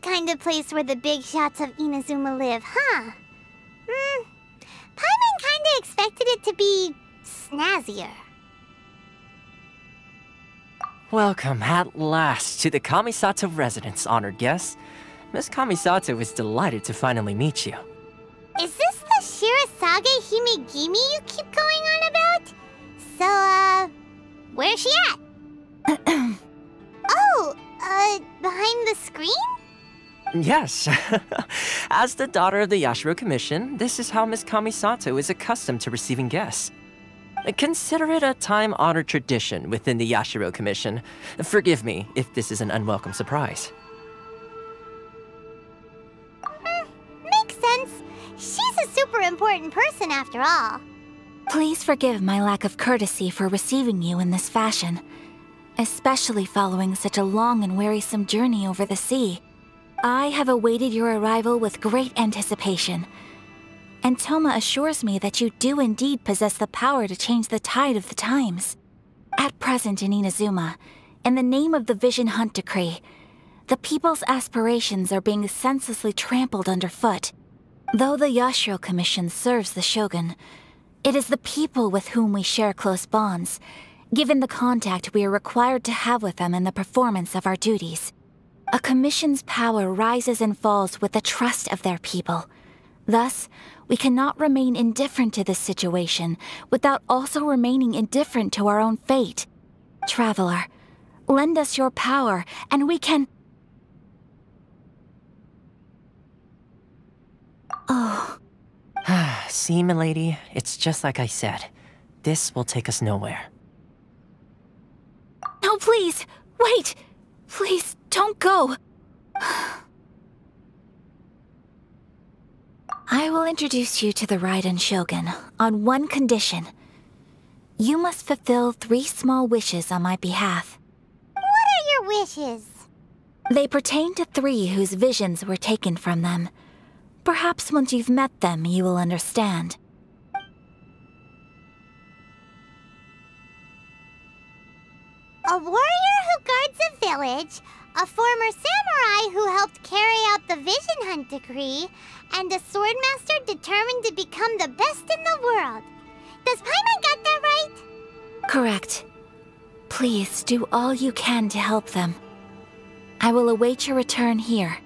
kind of place where the big shots of Inazuma live, huh? Paimon kinda expected it to be snazzier. Welcome at last to the Kamisato residence, honored guests. Miss Kamisato is delighted to finally meet you. Is this the Shirasage Himegimi you keep going on about? So, where's she at? Oh, behind the screen? Yes. As the daughter of the Yashiro Commission, this is how Miss Kamisato is accustomed to receiving guests. Consider it a time-honored tradition within the Yashiro Commission. Forgive me if this is an unwelcome surprise. Makes sense. She's a super important person after all. Please forgive my lack of courtesy for receiving you in this fashion, especially following such a long and wearisome journey over the sea. I have awaited your arrival with great anticipation, and Toma assures me that you do indeed possess the power to change the tide of the times. At present in Inazuma, in the name of the Vision Hunt Decree, the people's aspirations are being senselessly trampled underfoot. Though the Yashiro Commission serves the Shogun, it is the people with whom we share close bonds, given the contact we are required to have with them in the performance of our duties. A commission's power rises and falls with the trust of their people. Thus, we cannot remain indifferent to this situation without also remaining indifferent to our own fate. Traveler, lend us your power, and we can... Oh. See, milady, it's just like I said. This will take us nowhere. No, please! Wait! Please, don't go! I will introduce you to the Raiden Shogun on one condition. You must fulfill 3 small wishes on my behalf. What are your wishes? They pertain to 3 whose visions were taken from them. Perhaps once you've met them, you will understand. A warrior who guards a village, a former samurai who helped carry out the Vision Hunt Decree, and a Swordmaster determined to become the best in the world. Does Paimon get that right? Correct. Please do all you can to help them. I will await your return here.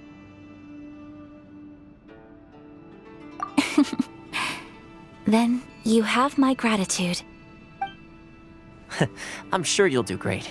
Then you have my gratitude. I'm sure you'll do great.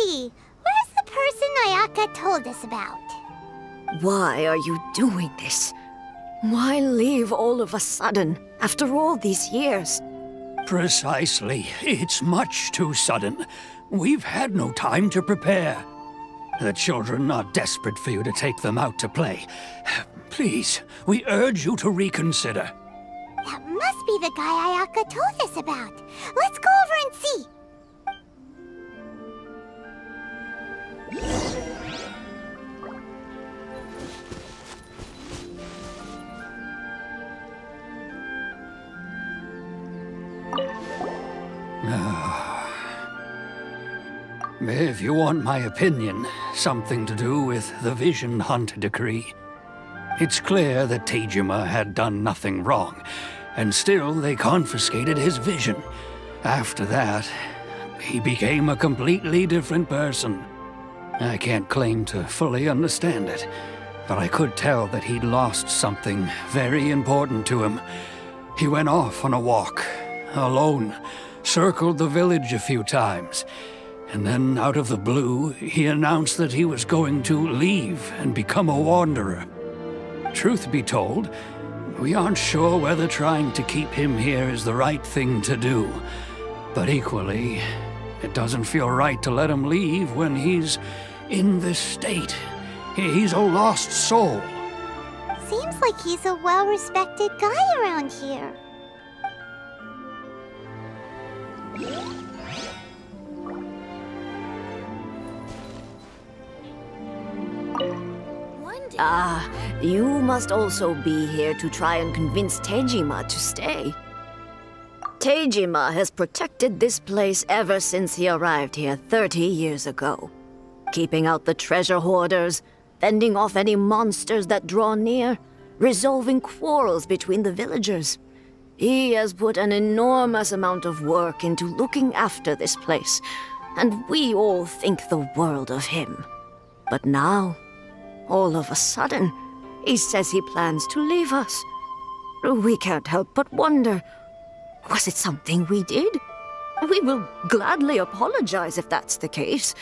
Where's the person Ayaka told us about? Why are you doing this? Why leave all of a sudden, after all these years? Precisely. It's much too sudden. We've had no time to prepare. The children are desperate for you to take them out to play. Please, we urge you to reconsider. That must be the guy Ayaka told us about. Let's go over and see. If you want my opinion, something to do with the Vision Hunt Decree. It's clear that Tejima had done nothing wrong, and still they confiscated his vision. After that, he became a completely different person. I can't claim to fully understand it, but I could tell that he'd lost something very important to him. He went off on a walk, alone, circled the village a few times, and then out of the blue, he announced that he was going to leave and become a wanderer. Truth be told, we aren't sure whether trying to keep him here is the right thing to do, but equally, It doesn't feel right to let him leave when he's in this state. He's a lost soul. Seems like he's a well-respected guy around here. Ah, you must also be here to try and convince Tejima to stay. Tejima has protected this place ever since he arrived here 30 years ago. Keeping out the treasure hoarders, fending off any monsters that draw near, resolving quarrels between the villagers. He has put an enormous amount of work into looking after this place, and we all think the world of him. But now, all of a sudden, he says he plans to leave us. We can't help but wonder, was it something we did? We will gladly apologize if that's the case.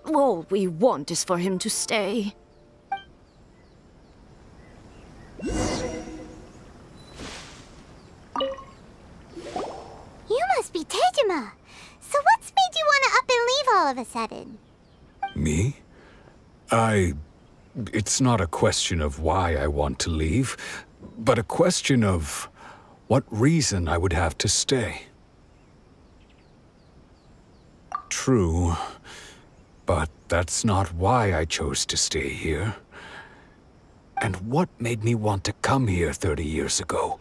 All we want is for him to stay. You must be Tejima. So what's made you want to up and leave all of a sudden? Me? It's not a question of why I want to leave, but a question of what reason I would have to stay. True, but that's not why I chose to stay here. And what made me want to come here 30 years ago?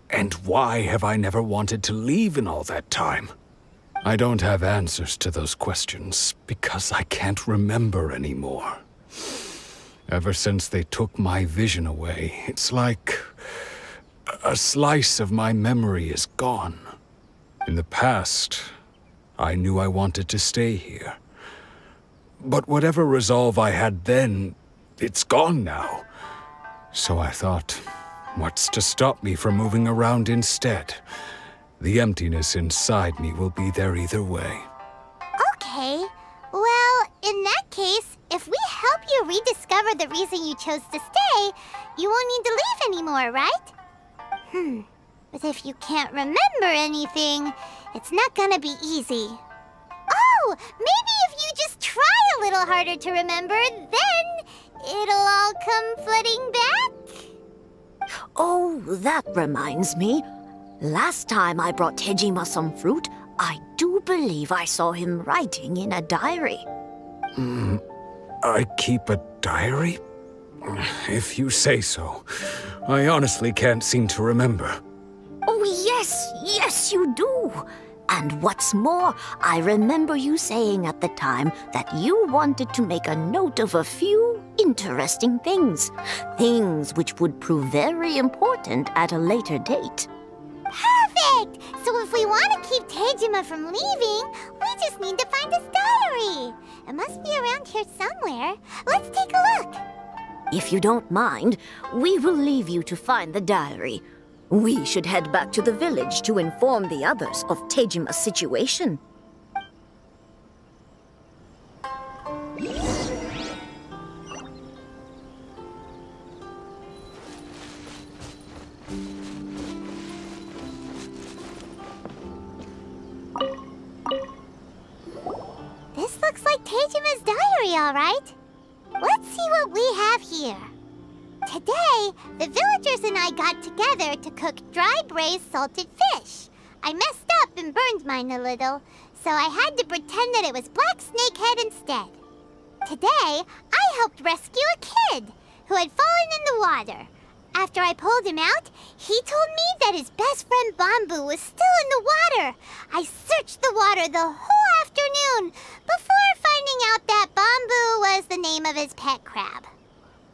And why have I never wanted to leave in all that time? I don't have answers to those questions because I can't remember anymore. Ever since they took my vision away, it's like a slice of my memory is gone. In the past, I knew I wanted to stay here. But whatever resolve I had then, it's gone now. So I thought, what's to stop me from moving around instead? The emptiness inside me will be there either way. Okay. Well, in that case, if we help you rediscover the reason you chose to stay, you won't need to leave anymore, right? But if you can't remember anything, it's not gonna be easy. Oh, maybe if you just try a little harder to remember, then it'll all come flooding back? Oh, that reminds me. Last time I brought Tejima some fruit, I do believe I saw him writing in a diary. I keep a diary? If you say so. I honestly can't seem to remember. Oh, yes, you do. And what's more, I remember you saying at the time that you wanted to make a note of a few interesting things. Things which would prove very important at a later date. Perfect! So if we want to keep Tejima from leaving, we just need to find his diary. It must be around here somewhere. Let's take a look. If you don't mind, we will leave you to find the diary. We should head back to the village to inform the others of Tejima's situation. This looks like Tejima's diary, all right. Let's see what we have here. Today, the villagers and I got together to cook dry braised salted fish. I messed up and burned mine a little, so I had to pretend that it was black snakehead instead. Today, I helped rescue a kid who had fallen in the water. After I pulled him out, he told me that his best friend Bamboo was still in the water. I searched the water the whole afternoon before finding out that Bamboo was the name of his pet crab.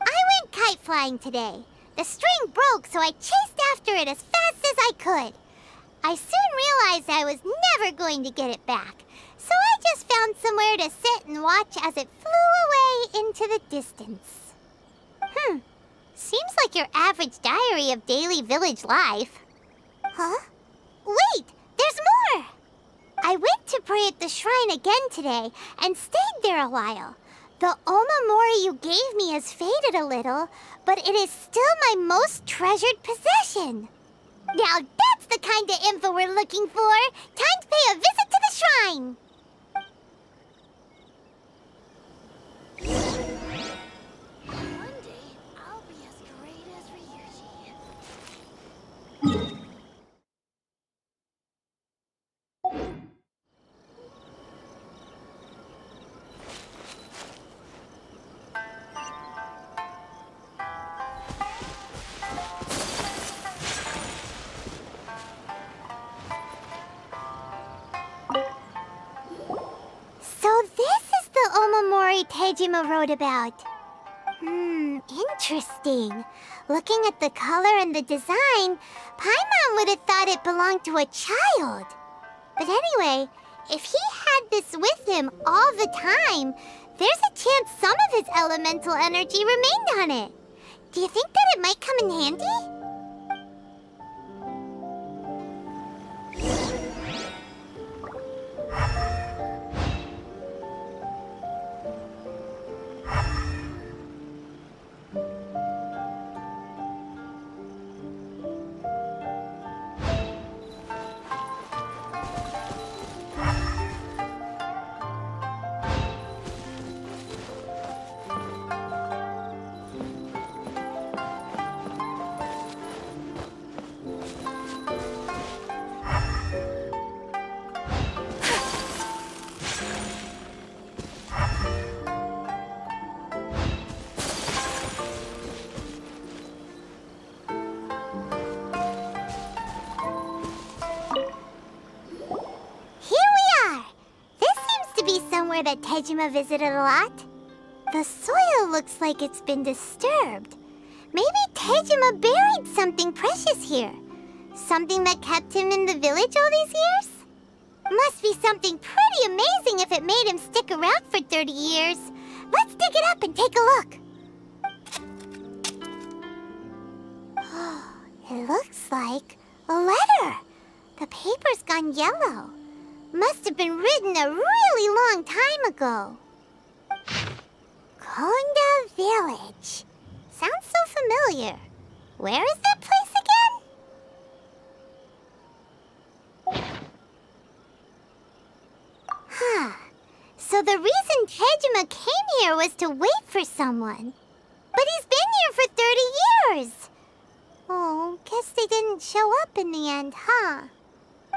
I went kite flying today. The string broke, so I chased after it as fast as I could. I soon realized I was never going to get it back, so I just found somewhere to sit and watch as it flew away into the distance. Seems like your average diary of daily village life. Huh? Wait, there's more! I went to pray at the shrine again today and stayed there a while. The omamori you gave me has faded a little, but it is still my most treasured possession. Now that's the kind of info we're looking for. Time to pay a visit to the shrine. Tejima wrote about. Interesting. Looking at the color and the design, Paimon would have thought it belonged to a child. But anyway, if he had this with him all the time, there's a chance some of his elemental energy remained on it. Do you think that it might come in handy? That Tejima visited a lot. The soil looks like it's been disturbed. Maybe Tejima buried something precious here. Something that kept him in the village all these years? Must be something pretty amazing if it made him stick around for 30 years. Let's dig it up and take a look. It looks like a letter. The paper's gone yellow. Must have been written a really long time ago. Konda Village. Sounds so familiar. Where is that place again? So the reason Tejima came here was to wait for someone. But he's been here for 30 years. Oh, guess they didn't show up in the end, huh?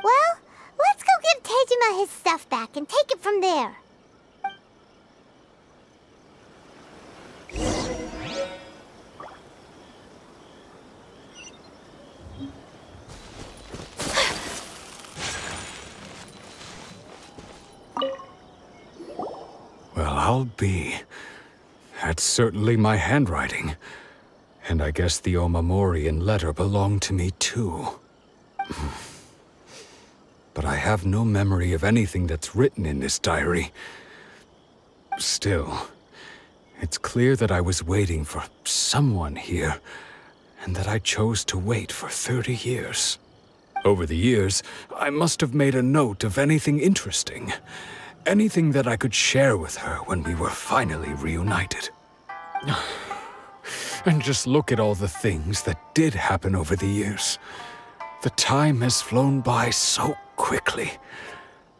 Well, let's go give Tejima his stuff back and take it from there. Well, I'll be. That's certainly my handwriting. And I guess the Omamorian letter belonged to me too. But I have no memory of anything that's written in this diary. Still, it's clear that I was waiting for someone here, and that I chose to wait for 30 years. Over the years, I must have made a note of anything interesting. Anything that I could share with her when we were finally reunited. And just look at all the things that did happen over the years. The time has flown by so quickly.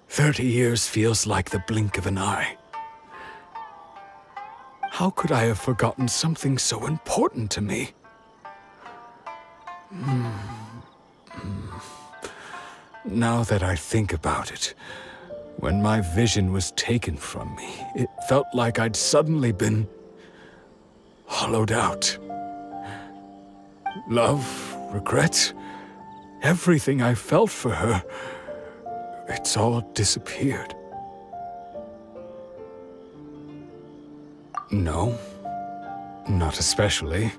30 years feels like the blink of an eye. How could I have forgotten something so important to me? Now that I think about it, when my vision was taken from me, it felt like I'd suddenly been hollowed out. Love, regret, everything I felt for her, it's all disappeared. No, not especially.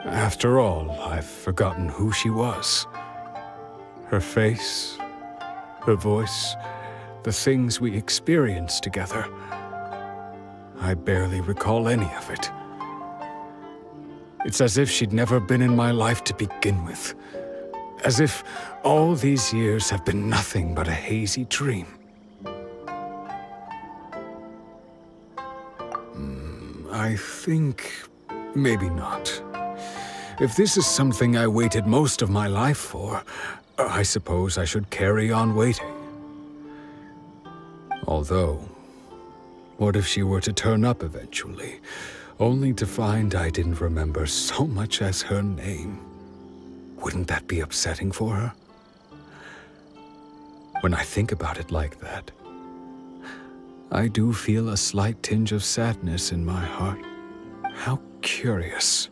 After all, I've forgotten who she was. Her face, her voice, the things we experienced together. I barely recall any of it. It's as if she'd never been in my life to begin with. As if all these years have been nothing but a hazy dream. I think maybe not. If this is something I waited most of my life for, I suppose I should carry on waiting. Although, what if she were to turn up eventually, only to find I didn't remember so much as her name? Wouldn't that be upsetting for her? When I think about it like that, I do feel a slight tinge of sadness in my heart. How curious.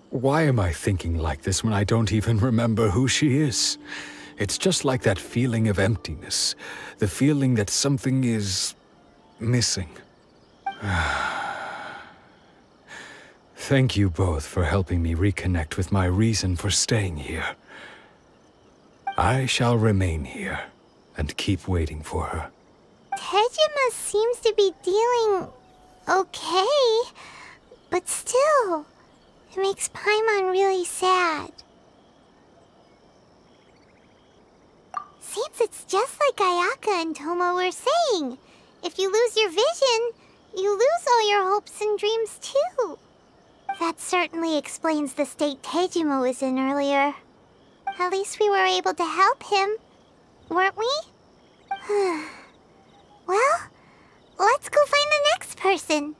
Why am I thinking like this when I don't even remember who she is? It's just like that feeling of emptiness, the feeling that something is missing. Thank you both for helping me reconnect with my reason for staying here. I shall remain here and keep waiting for her. Tejima seems to be dealing okay, but still, it makes Paimon really sad. Seems it's just like Ayaka and Tomo were saying. If you lose your vision, you lose all your hopes and dreams too. That certainly explains the state Tejima was in earlier. At least we were able to help him, weren't we? Well, let's go find the next person.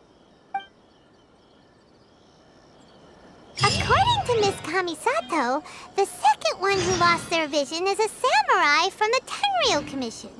According to Miss Kamisato, the second one who lost their vision is a samurai from the Tenryou Commission.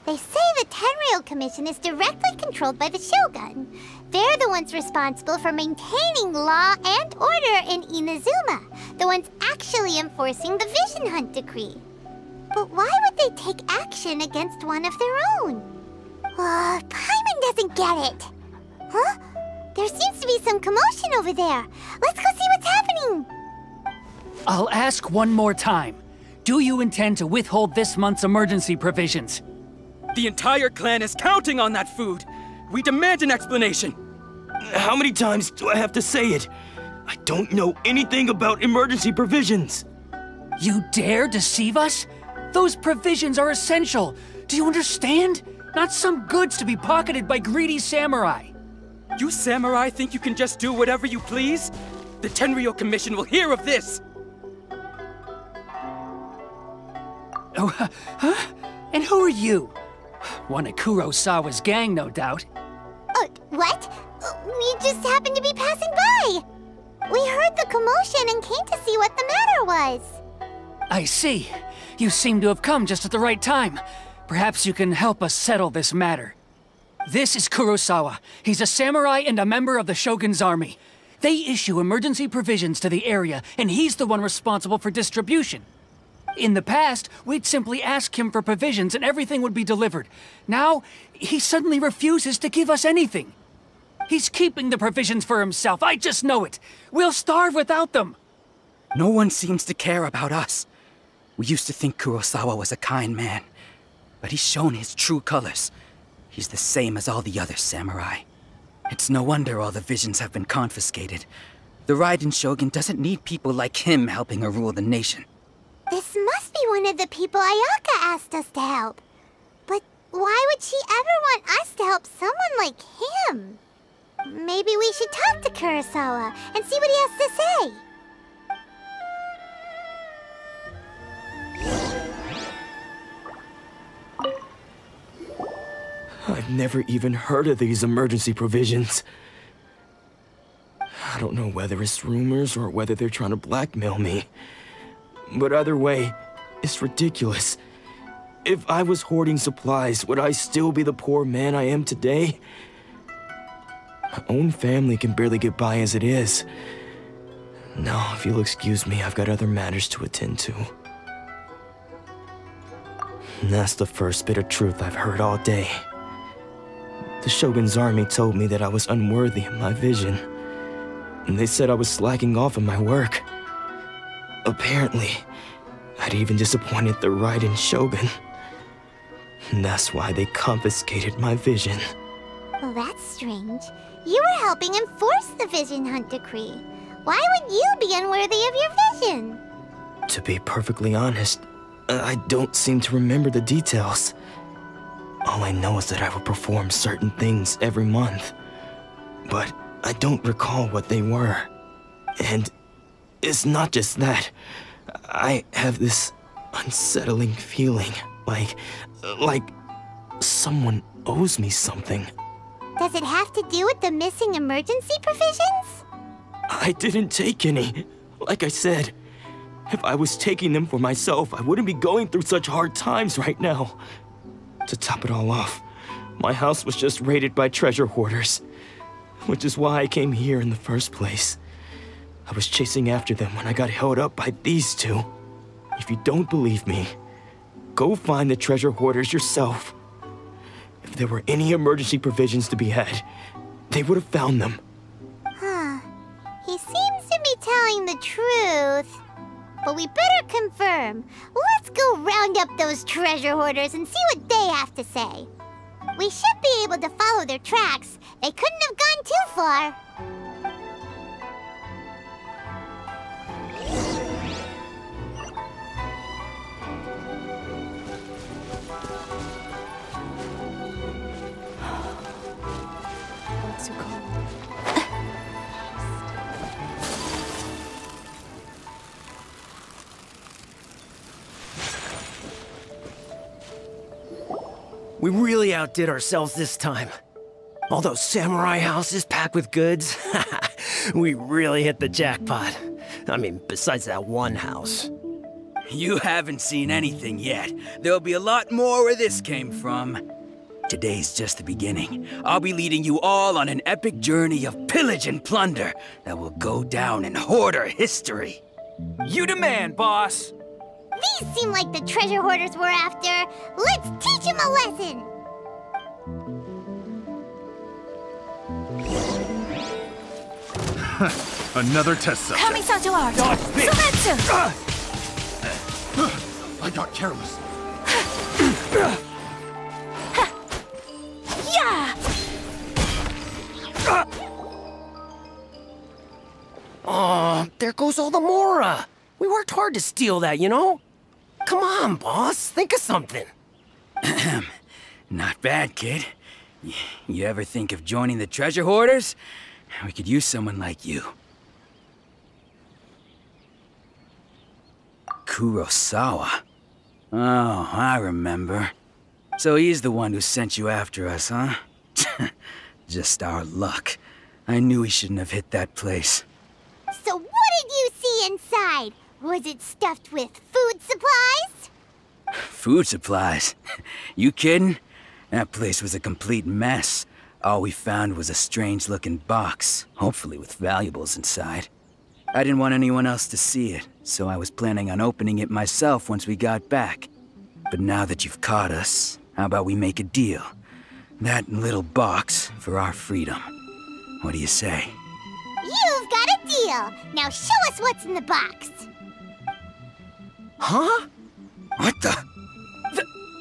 They say the Tenryou Commission is directly controlled by the Shogun. They're the ones responsible for maintaining law and order in Inazuma, the ones actually enforcing the Vision Hunt Decree. But why would they take action against one of their own? Paimon doesn't get it. Huh? There seems to be some commotion over there. Let's go see what's happening. I'll ask one more time. Do you intend to withhold this month's emergency provisions? The entire clan is counting on that food! We demand an explanation! How many times do I have to say it? I don't know anything about emergency provisions! You dare deceive us? Those provisions are essential! Do you understand? Not some goods to be pocketed by greedy samurai! You samurai think you can just do whatever you please? The Tenryou Commission will hear of this! Oh, huh? And who are you? One of Kurosawa's gang, no doubt. What? We just happened to be passing by. We heard the commotion and came to see what the matter was. I see. You seem to have come just at the right time. Perhaps you can help us settle this matter. This is Kurosawa. He's a samurai and a member of the Shogun's army. They issue emergency provisions to the area, and he's the one responsible for distribution. In the past, we'd simply ask him for provisions and everything would be delivered. Now, he suddenly refuses to give us anything. He's keeping the provisions for himself, I just know it. We'll starve without them. No one seems to care about us. We used to think Kurosawa was a kind man, but he's shown his true colors. He's the same as all the other samurai. It's no wonder all the visions have been confiscated. The Raiden Shogun doesn't need people like him helping her rule the nation. This must be one of the people Ayaka asked us to help. But why would she ever want us to help someone like him? Maybe we should talk to Kurosawa and see what he has to say. I've never even heard of these emergency provisions. I don't know whether it's rumors or whether they're trying to blackmail me. But either way, it's ridiculous. If I was hoarding supplies, would I still be the poor man I am today? My own family can barely get by as it is. Now, if you'll excuse me, I've got other matters to attend to. And that's the first bit of truth I've heard all day. The Shogun's army told me that I was unworthy of my vision. And they said I was slacking off in my work. Apparently, I'd even disappointed the Raiden Shogun. And that's why they confiscated my vision. Well, that's strange. You were helping enforce the Vision Hunt Decree. Why would you be unworthy of your vision? To be perfectly honest, I don't seem to remember the details. All I know is that I would perform certain things every month. But I don't recall what they were. And it's not just that. I have this unsettling feeling, like someone owes me something. Does it have to do with the missing emergency provisions? I didn't take any. Like I said, If I was taking them for myself, I wouldn't be going through such hard times right now. To top it all off, my house was just raided by treasure hoarders, which is why I came here in the first place. I was chasing after them when I got held up by these two. If you don't believe me, go find the treasure hoarders yourself. If there were any emergency provisions to be had, they would have found them. Huh. He seems to be telling the truth. But we better confirm. Let's go round up those treasure hoarders and see what they have to say. We should be able to follow their tracks. They couldn't have gone too far. We really outdid ourselves this time. All those samurai houses packed with goods. We really hit the jackpot. I mean, besides that one house. You haven't seen anything yet. There'll be a lot more where this came from. Today's just the beginning. I'll be leading you all on an epic journey of pillage and plunder that will go down in hoarder history. You demand, boss! These seem like the treasure hoarders we're after. Let's teach them a lesson! Another test subject. Kami-sato art! Sumetsu! I got careless. Yeah! Oh, there goes all the Mora. We worked hard to steal that, you know? Come on, boss. Think of something. Not bad, kid. You ever think of joining the treasure hoarders? We could use someone like you. Kurosawa. Oh, I remember. So he's the one who sent you after us, huh? Just our luck. I knew he shouldn't have hit that place. So what did you see inside? Was it stuffed with food supplies? Food supplies? You kidding? That place was a complete mess. All we found was a strange-looking box, hopefully with valuables inside. I didn't want anyone else to see it, so I was planning on opening it myself once we got back. But now that you've caught us, how about we make a deal? That little box for our freedom. What do you say? You've got a deal! Now show us what's in the box! Huh? What the?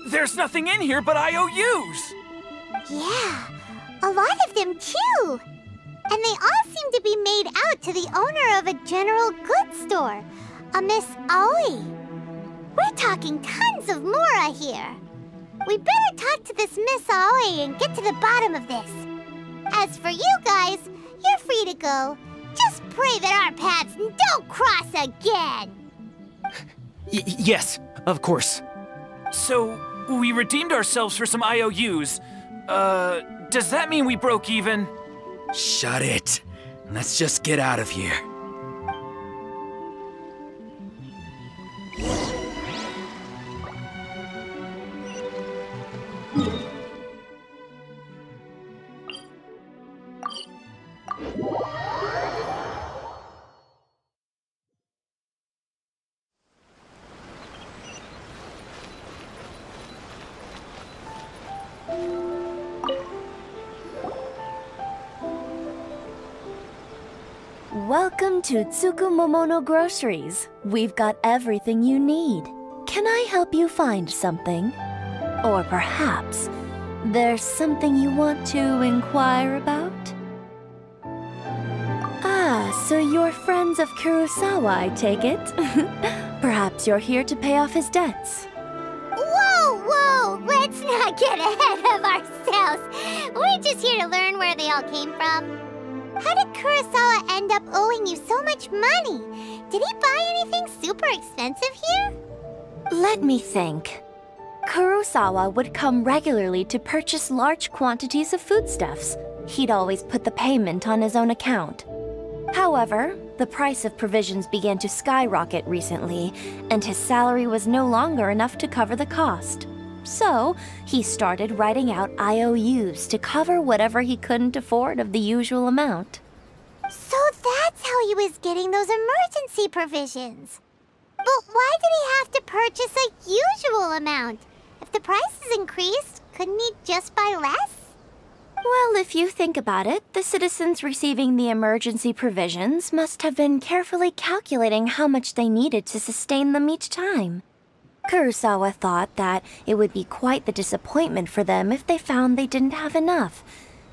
There's nothing in here but IOUs! Yeah, a lot of them too! And they all seem to be made out to the owner of a general goods store, a Miss Aoi. We're talking tons of Mora here. We better talk to this Miss Aoi and get to the bottom of this. As for you guys, you're free to go. Just pray that our paths don't cross again. Yes, of course. So, we redeemed ourselves for some IOUs. Does that mean we broke even? Shut it. Let's just get out of here. Welcome to Tsukumomono Groceries. We've got everything you need. Can I help you find something? Or perhaps there's something you want to inquire about? Ah, so you're friends of Kurosawa, I take it? Perhaps you're here to pay off his debts. Whoa, whoa! Let's not get ahead of ourselves. We're just here to learn where they all came from. How did Kurosawa end up owing you so much money? Did he buy anything super expensive here? Let me think. Kurosawa would come regularly to purchase large quantities of foodstuffs. He'd always put the payment on his own account. However, The price of provisions began to skyrocket recently, and his salary was no longer enough to cover the cost. So, he started writing out IOUs to cover whatever he couldn't afford of the usual amount. So that's how he was getting those emergency provisions. But why did he have to purchase a usual amount? If the prices increased, couldn't he just buy less? Well, if you think about it, the citizens receiving the emergency provisions must have been carefully calculating how much they needed to sustain them each time. Kurosawa thought that it would be quite the disappointment for them if they found they didn't have enough,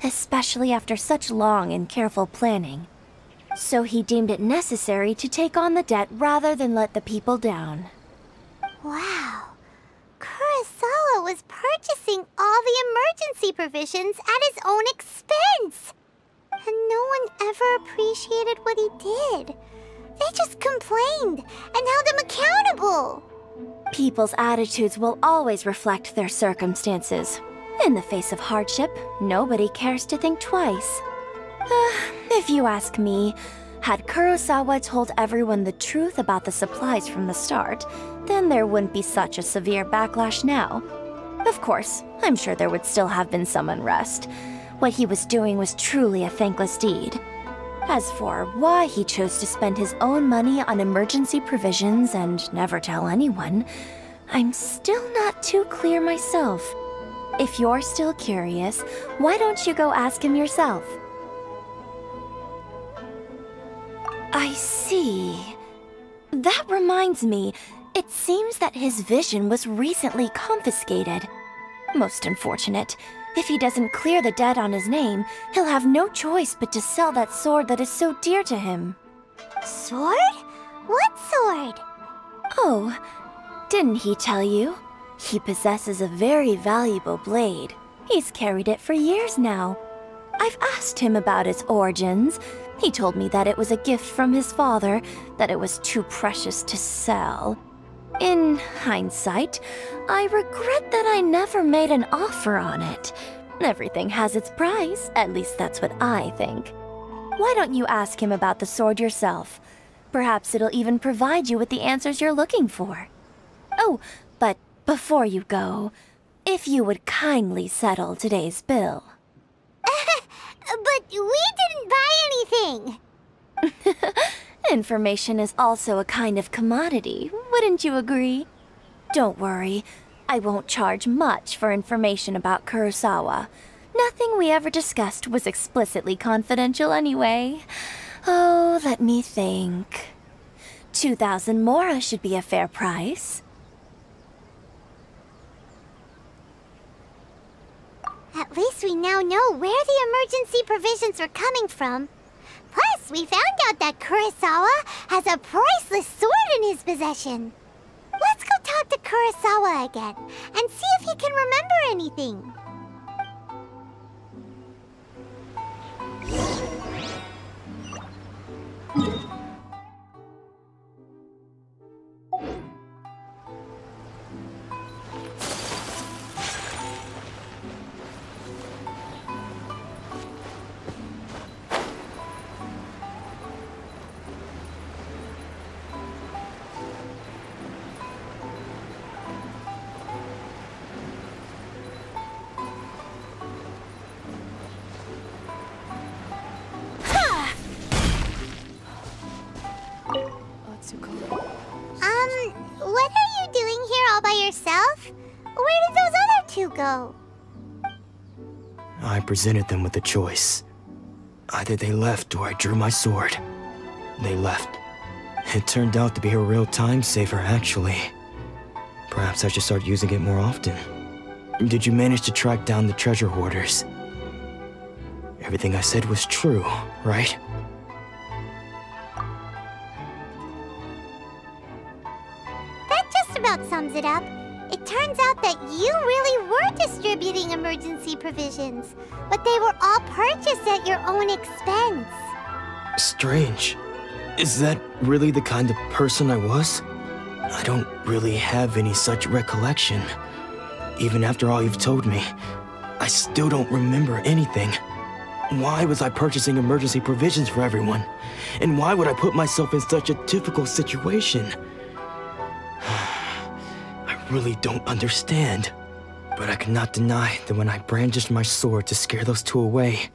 especially after such long and careful planning. So he deemed it necessary to take on the debt rather than let the people down. Wow. Kurosawa was purchasing all the emergency provisions at his own expense. And no one ever appreciated what he did. They just complained and held him accountable. People's attitudes will always reflect their circumstances. In the face of hardship, nobody cares to think twice. If you ask me, had Kurosawa told everyone the truth about the supplies from the start, then there wouldn't be such a severe backlash now. Of course, I'm sure there would still have been some unrest. What he was doing was truly a thankless deed. As for why he chose to spend his own money on emergency provisions and never tell anyone, I'm still not too clear myself. If you're still curious, why don't you go ask him yourself? I see. That reminds me, it seems that his vision was recently confiscated. Most unfortunate. If he doesn't clear the debt on his name, he'll have no choice but to sell that sword that is so dear to him. Sword? What sword? Oh, didn't he tell you? He possesses a very valuable blade. He's carried it for years now. I've asked him about its origins. He told me that it was a gift from his father, that it was too precious to sell. In hindsight, I regret that I never made an offer on it. Everything has its price, at least that's what I think. Why don't you ask him about the sword yourself? Perhaps it'll even provide you with the answers you're looking for. Oh, but before you go, if you would kindly settle today's bill. But we didn't buy anything! Information is also a kind of commodity, wouldn't you agree? Don't worry, I won't charge much for information about Kurosawa. Nothing we ever discussed was explicitly confidential anyway. Oh, let me think. 2,000 mora should be a fair price. At least we now know where the emergency provisions were coming from. Plus, we found out that Kurosawa has a priceless sword in his possession. Let's go talk to Kurosawa again and see if he can remember anything. What are you doing here all by yourself? Where did those other two go? I presented them with a choice. Either they left or I drew my sword. They left. It turned out to be a real time saver, actually. Perhaps I should start using it more often. Did you manage to track down the treasure hoarders? Everything I said was true, right? That just about sums it up. It turns out that you really were distributing emergency provisions, but they were all purchased at your own expense. Strange. Is that really the kind of person I was? I don't really have any such recollection. Even after all you've told me, I still don't remember anything. Why was I purchasing emergency provisions for everyone? And why would I put myself in such a difficult situation? I really don't understand. But I cannot deny that when I brandished my sword to scare those two away,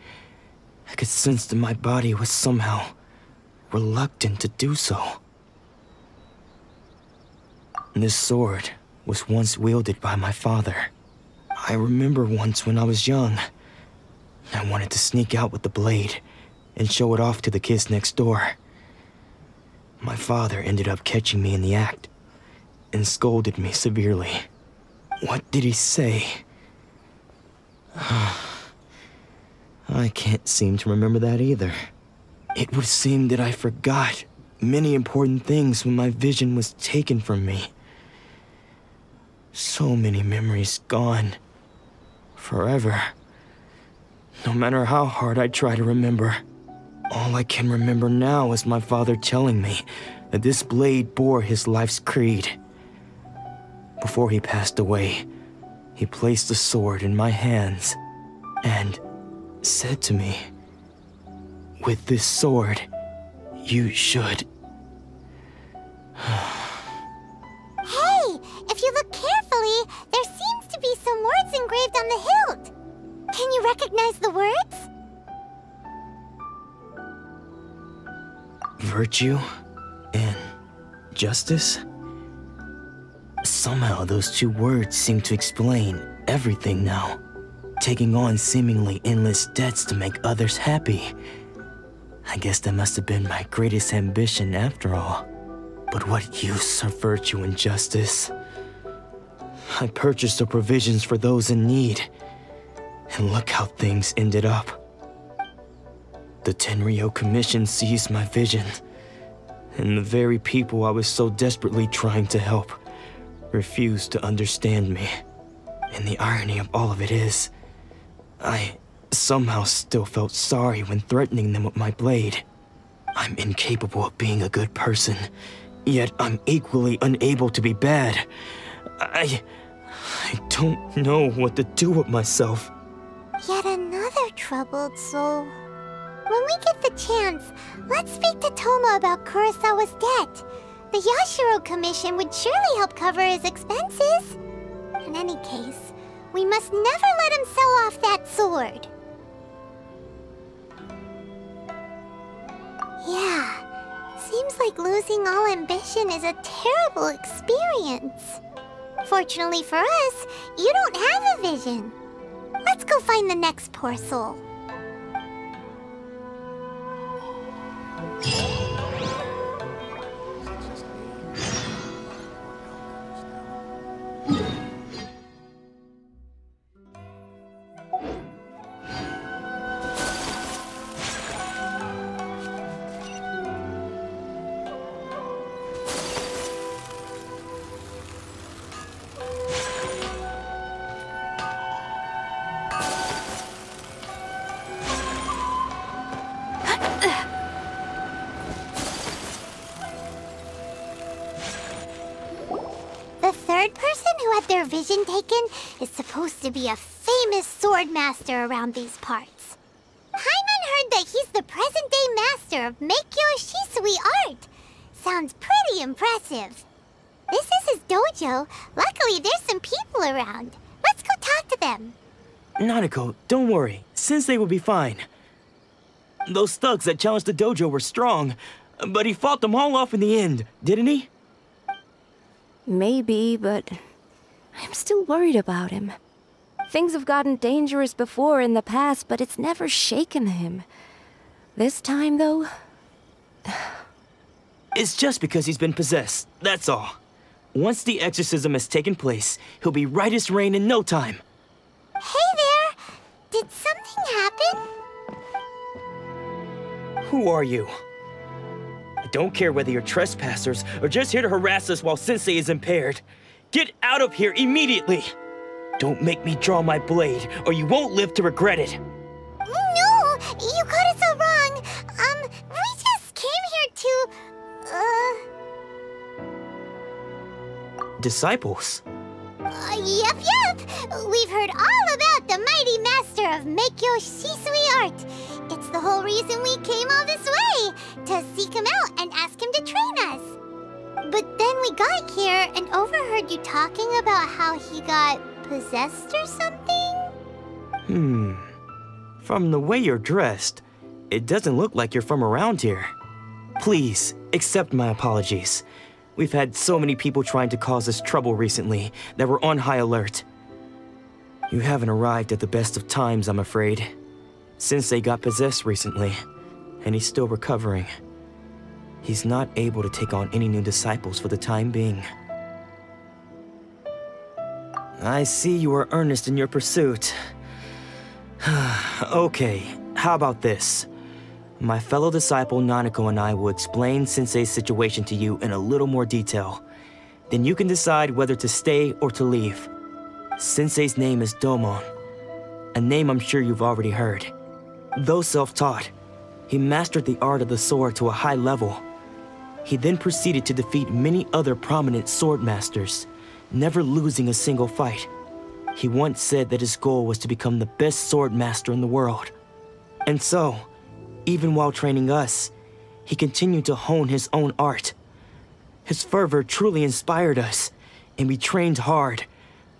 I could sense that my body was somehow reluctant to do so. This sword was once wielded by my father. I remember once when I was young, I wanted to sneak out with the blade and show it off to the kids next door. My father ended up catching me in the act and scolded me severely. What did he say? I can't seem to remember that either. It would seem that I forgot many important things when my vision was taken from me. So many memories gone. Forever. No matter how hard I try to remember, all I can remember now is my father telling me that this blade bore his life's creed. Before he passed away, he placed the sword in my hands and said to me, "With this sword, you should..." Hey, if you look carefully, there seems to be some words engraved on the hilt. Can you recognize the words? Virtue and justice? Somehow those two words seem to explain everything now. Taking on seemingly endless debts to make others happy. I guess that must have been my greatest ambition after all. But what use are virtue and justice? I purchased the provisions for those in need. And look how things ended up. The Tenryo Commission seized my vision. And the very people I was so desperately trying to help refused to understand me. And the irony of all of it is, I somehow still felt sorry when threatening them with my blade. I'm incapable of being a good person, yet I'm equally unable to be bad. I don't know what to do with myself. Yet another troubled soul. When we get the chance, let's speak to Toma about Kurosawa's debt. The Yashiro Commission would surely help cover his expenses. In any case, we must never let him sell off that sword. Yeah, seems like losing all ambition is a terrible experience. Fortunately for us, you don't have a vision. Let's go find the next poor soul. Their vision taken is supposed to be a famous swordmaster around these parts. Paimon heard that he's the present-day master of Meikyo Shisui art. Sounds pretty impressive. This is his dojo. Luckily, there's some people around. Let's go talk to them. Nanako, don't worry. Sensei will be fine. Those thugs that challenged the dojo were strong, but he fought them all off in the end, didn't he? Maybe, but I'm still worried about him. Things have gotten dangerous before in the past, but it's never shaken him. This time, though... It's just because he's been possessed, that's all. Once the exorcism has taken place, he'll be right as rain in no time. Hey there! Did something happen? Who are you? I don't care whether you're trespassers or just here to harass us while Sensei is impaired. Get out of here immediately! Don't make me draw my blade, or you won't live to regret it. No! You got it so wrong! We just came here to... Disciples? Yep. We've heard all about the mighty Master master of Meikyo Shisui art. It's the whole reason we came all this way, to seek him out and ask him to train us. But then we got here and overheard you talking about how he got possessed or something? From the way you're dressed, it doesn't look like you're from around here. Please, accept my apologies. We've had so many people trying to cause us trouble recently that we're on high alert. You haven't arrived at the best of times, I'm afraid. Sensei got possessed recently, and he's still recovering. He's not able to take on any new disciples for the time being. I see you are earnest in your pursuit. Okay, how about this? My fellow disciple Nanako and I will explain Sensei's situation to you in a little more detail. Then you can decide whether to stay or to leave. Sensei's name is Domon, a name I'm sure you've already heard. Though self-taught, he mastered the art of the sword to a high level. He then proceeded to defeat many other prominent swordmasters, never losing a single fight. He once said that his goal was to become the best swordmaster in the world. And so, even while training us, he continued to hone his own art. His fervor truly inspired us, and we trained hard,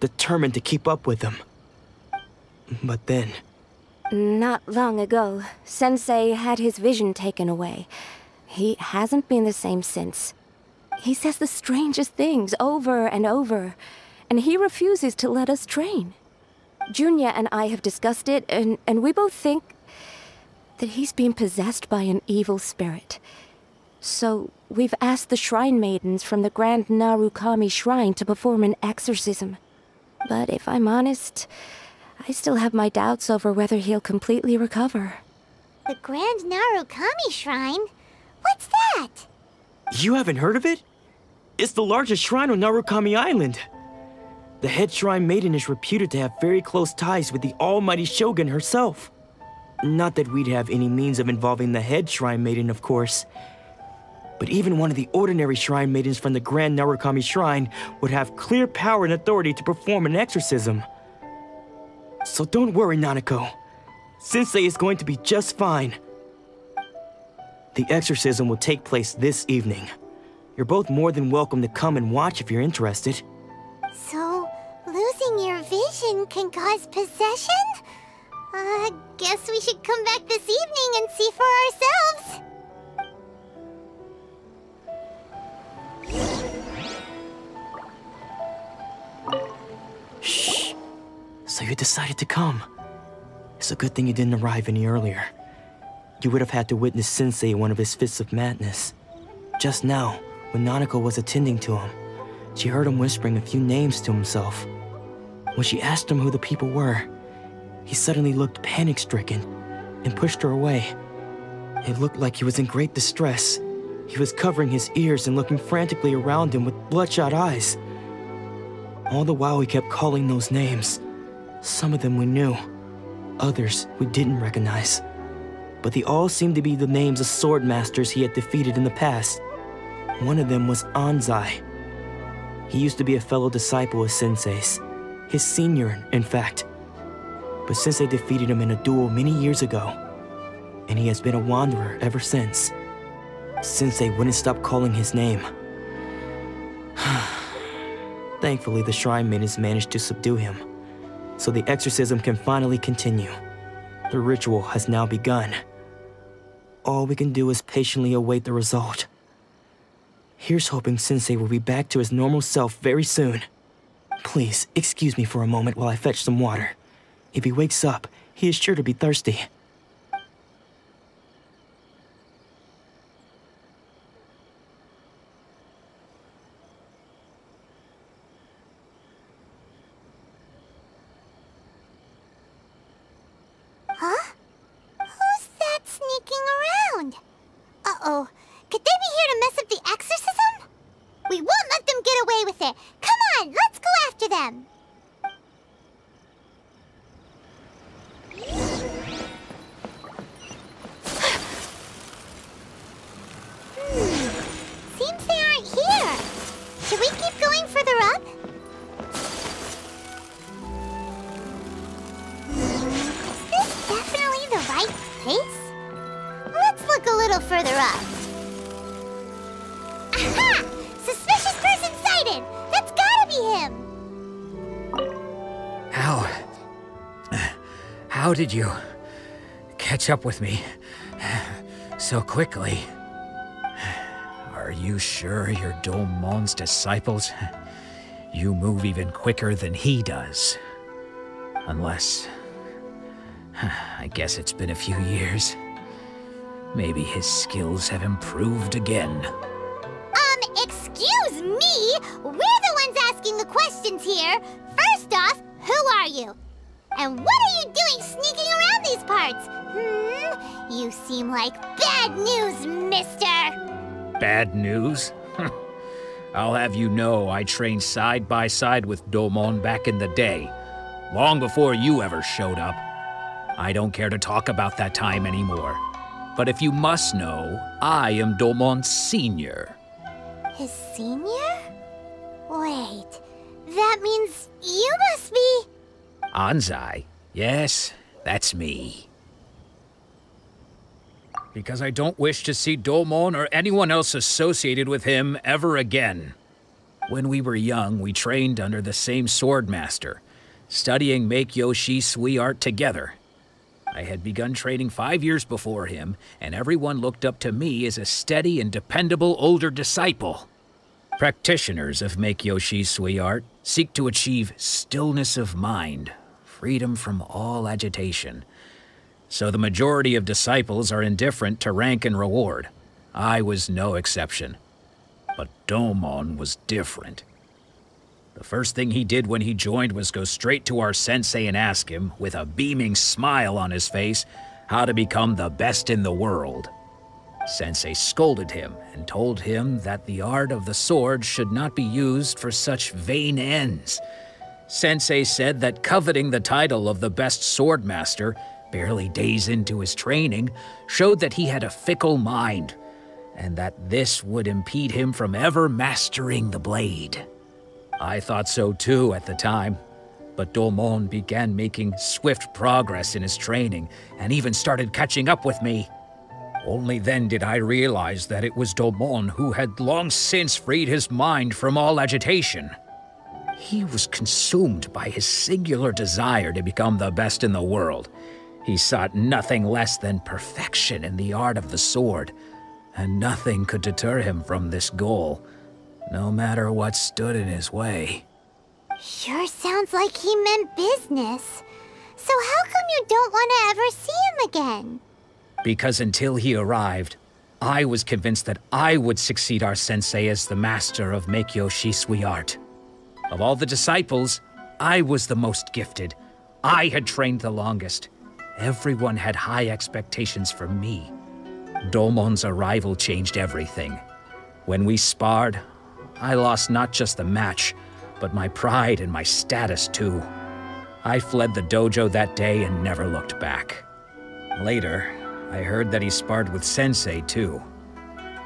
determined to keep up with him. But then... Not long ago, Sensei had his vision taken away. He hasn't been the same since. He says the strangest things over and over, and he refuses to let us train. Junya and I have discussed it, and we both think that he's been possessed by an evil spirit. So we've asked the shrine maidens from the Grand Narukami Shrine to perform an exorcism. But if I'm honest, I still have my doubts over whether he'll completely recover. The Grand Narukami Shrine? What's that? You haven't heard of it? It's the largest shrine on Narukami Island. The head shrine maiden is reputed to have very close ties with the almighty Shogun herself. Not that we'd have any means of involving the head shrine maiden, of course. But even one of the ordinary shrine maidens from the Grand Narukami Shrine would have clear power and authority to perform an exorcism. So don't worry, Nanako. Sensei is going to be just fine. The exorcism will take place this evening. You're both more than welcome to come and watch if you're interested. So, losing your vision can cause possession? Guess we should come back this evening and see for ourselves. Shh. So you decided to come. It's a good thing you didn't arrive any earlier. You would have had to witness Sensei in one of his fits of madness. Just now, when Nanako was attending to him, she heard him whispering a few names to himself. When she asked him who the people were, he suddenly looked panic-stricken and pushed her away. It looked like he was in great distress. He was covering his ears and looking frantically around him with bloodshot eyes. All the while he kept calling those names. Some of them we knew, others we didn't recognize. But they all seemed to be the names of swordmasters he had defeated in the past. One of them was Anzai. He used to be a fellow disciple of Sensei's, his senior, in fact. But Sensei defeated him in a duel many years ago, and he has been a wanderer ever since. Sensei wouldn't stop calling his name. Thankfully, the shrine maidens managed to subdue him, so the exorcism can finally continue. The ritual has now begun. All we can do is patiently await the result. Here's hoping Sensei will be back to his normal self very soon. Please, excuse me for a moment while I fetch some water. If he wakes up, he is sure to be thirsty. Huh? Who's that sneaking around? Uh-oh. Could they be here to mess up the exorcism? We won't let them get away with it. Come on, let's go after them. face? Let's look a little further up. Aha! Suspicious person sighted! That's gotta be him! How did you catch up with me so quickly? Are you sure you're Domon's disciples? You move even quicker than he does. Unless... I guess it's been a few years. Maybe his skills have improved again. Excuse me? We're the ones asking the questions here. First off, who are you? And what are you doing sneaking around these parts? You seem like bad news, mister! Bad news? I'll have you know I trained side by side with Domon back in the day, long before you ever showed up. I don't care to talk about that time anymore. But if you must know, I am Domon's senior. His senior? Wait, that means you must be... Anzai? Yes, that's me. Because I don't wish to see Domon or anyone else associated with him ever again. When we were young, we trained under the same Swordmaster, studying Meikyo Sui art together. I had begun training 5 years before him, and everyone looked up to me as a steady and dependable older disciple. Practitioners of Meikyo Sui art seek to achieve stillness of mind, freedom from all agitation. So the majority of disciples are indifferent to rank and reward. I was no exception. But Domon was different. The first thing he did when he joined was go straight to our sensei and ask him, with a beaming smile on his face, how to become the best in the world. Sensei scolded him and told him that the art of the sword should not be used for such vain ends. Sensei said that coveting the title of the best swordmaster, barely days into his training, showed that he had a fickle mind, and that this would impede him from ever mastering the blade. I thought so too at the time, but Domon began making swift progress in his training and even started catching up with me. Only then did I realize that it was Domon who had long since freed his mind from all agitation. He was consumed by his singular desire to become the best in the world. He sought nothing less than perfection in the art of the sword, and nothing could deter him from this goal, no matter what stood in his way. Sure sounds like he meant business. So how come you don't want to ever see him again? Because until he arrived, I was convinced that I would succeed our sensei as the master of Meikyo Sui art. Of all the disciples, I was the most gifted. I had trained the longest. Everyone had high expectations for me. Domon's arrival changed everything. When we sparred, I lost not just the match, but my pride and my status too. I fled the dojo that day and never looked back. Later, I heard that he sparred with Sensei too.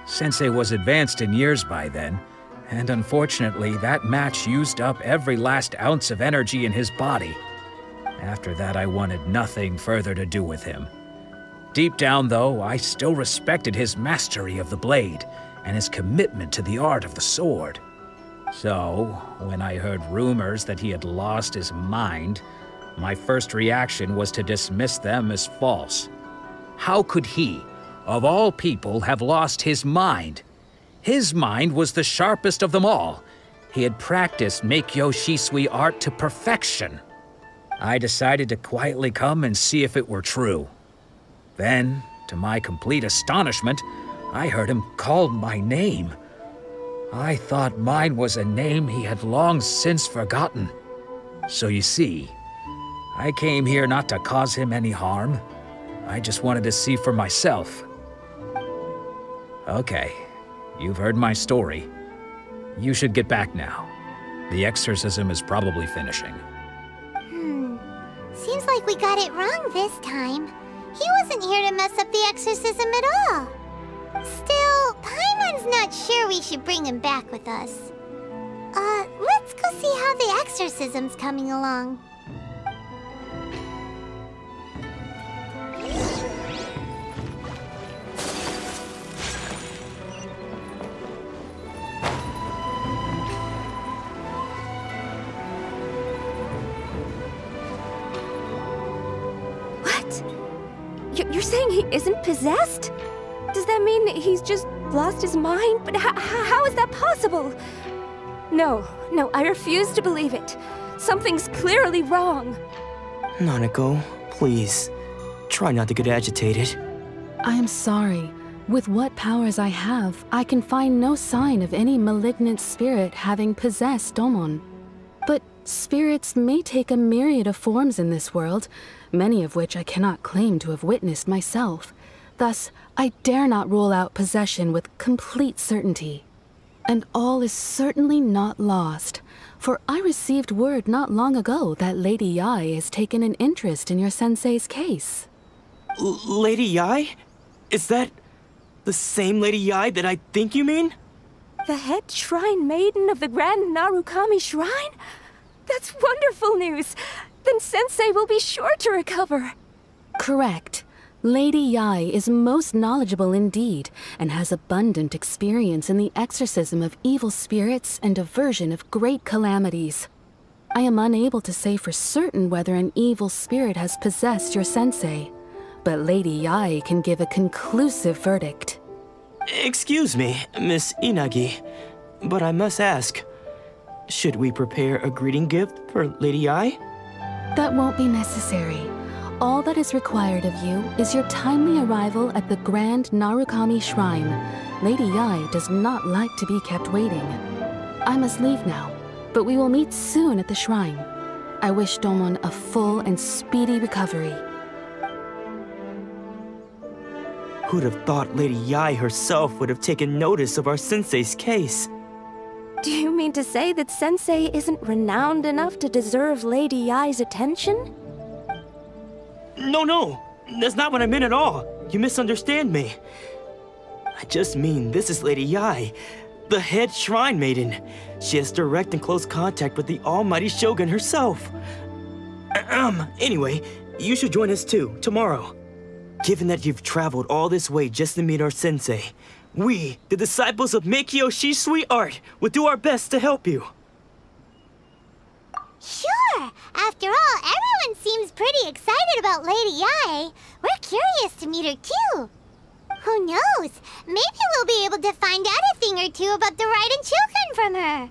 Sensei was advanced in years by then, and unfortunately that match used up every last ounce of energy in his body. After that, I wanted nothing further to do with him. Deep down though, I still respected his mastery of the blade and his commitment to the art of the sword. So, when I heard rumors that he had lost his mind, my first reaction was to dismiss them as false. How could he, of all people, have lost his mind? His mind was the sharpest of them all. He had practiced Meikyo Sui art to perfection. I decided to quietly come and see if it were true. Then, to my complete astonishment, I heard him call my name. I thought mine was a name he had long since forgotten. So you see, I came here not to cause him any harm. I just wanted to see for myself. Okay, you've heard my story. You should get back now. The exorcism is probably finishing. Seems like we got it wrong this time. He wasn't here to mess up the exorcism at all. Still, Paimon's not sure we should bring him back with us. Let's go see how the exorcism's coming along. What? You're saying he isn't possessed? Does that mean he's just lost his mind? But how is that possible? No, I refuse to believe it. Something's clearly wrong. Nanako, please, try not to get agitated. I am sorry. With what powers I have, I can find no sign of any malignant spirit having possessed Domon. But spirits may take a myriad of forms in this world, many of which I cannot claim to have witnessed myself. Thus, I dare not rule out possession with complete certainty. And all is certainly not lost, for I received word not long ago that Lady Yae has taken an interest in your sensei's case. Lady Yae? Is that the same Lady Yae that I think you mean? The head shrine maiden of the Grand Narukami Shrine? That's wonderful news! Then Sensei will be sure to recover. Correct. Lady Yae is most knowledgeable indeed, and has abundant experience in the exorcism of evil spirits and aversion of great calamities. I am unable to say for certain whether an evil spirit has possessed your sensei, but Lady Yae can give a conclusive verdict. Excuse me, Miss Inagi, but I must ask, should we prepare a greeting gift for Lady Yae? That won't be necessary. All that is required of you is your timely arrival at the Grand Narukami Shrine. Lady Yae does not like to be kept waiting. I must leave now, but we will meet soon at the shrine. I wish Domon a full and speedy recovery. Who'd have thought Lady Yae herself would have taken notice of our sensei's case? Do you mean to say that Sensei isn't renowned enough to deserve Lady Yae's attention? No, that's not what I meant at all. You misunderstand me. I just mean this is Lady Yae, the head shrine maiden. She has direct and close contact with the almighty Shogun herself. Anyway, you should join us too, tomorrow. Given that you've traveled all this way just to meet our sensei, we, the disciples of Meikyo-shi's sweet art, will do our best to help you. Sure! After all, everyone seems pretty excited about Lady Yae. We're curious to meet her too. Who knows? Maybe we'll be able to find out a thing or two about the Raiden children from her.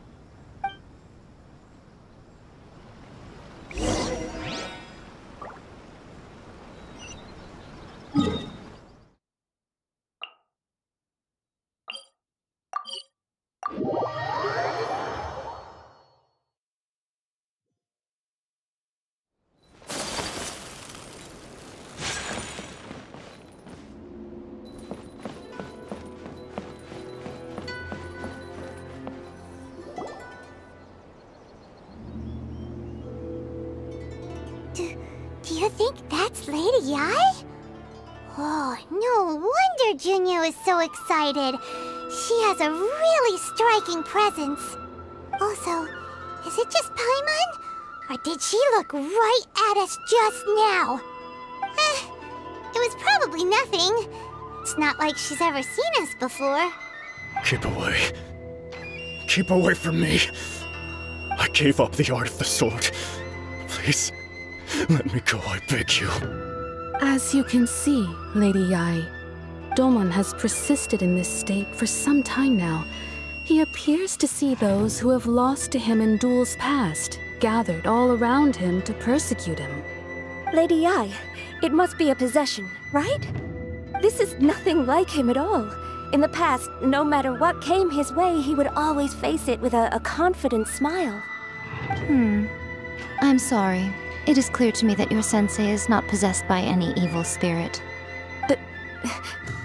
Do you think that's Lady Yae? Oh, no wonder Junya is so excited. She has a really striking presence. Also, is it just Paimon? Or did she look right at us just now? It was probably nothing. It's not like she's ever seen us before. Keep away. Keep away from me. I gave up the art of the sword. Please, let me go, I beg you. As you can see, Lady Yae, Domon has persisted in this state for some time now. He appears to see those who have lost to him in duels past, gathered all around him to persecute him. Lady Yae, it must be a possession, right? This is nothing like him at all. In the past, no matter what came his way, he would always face it with a confident smile. I'm sorry. It is clear to me that your sensei is not possessed by any evil spirit. But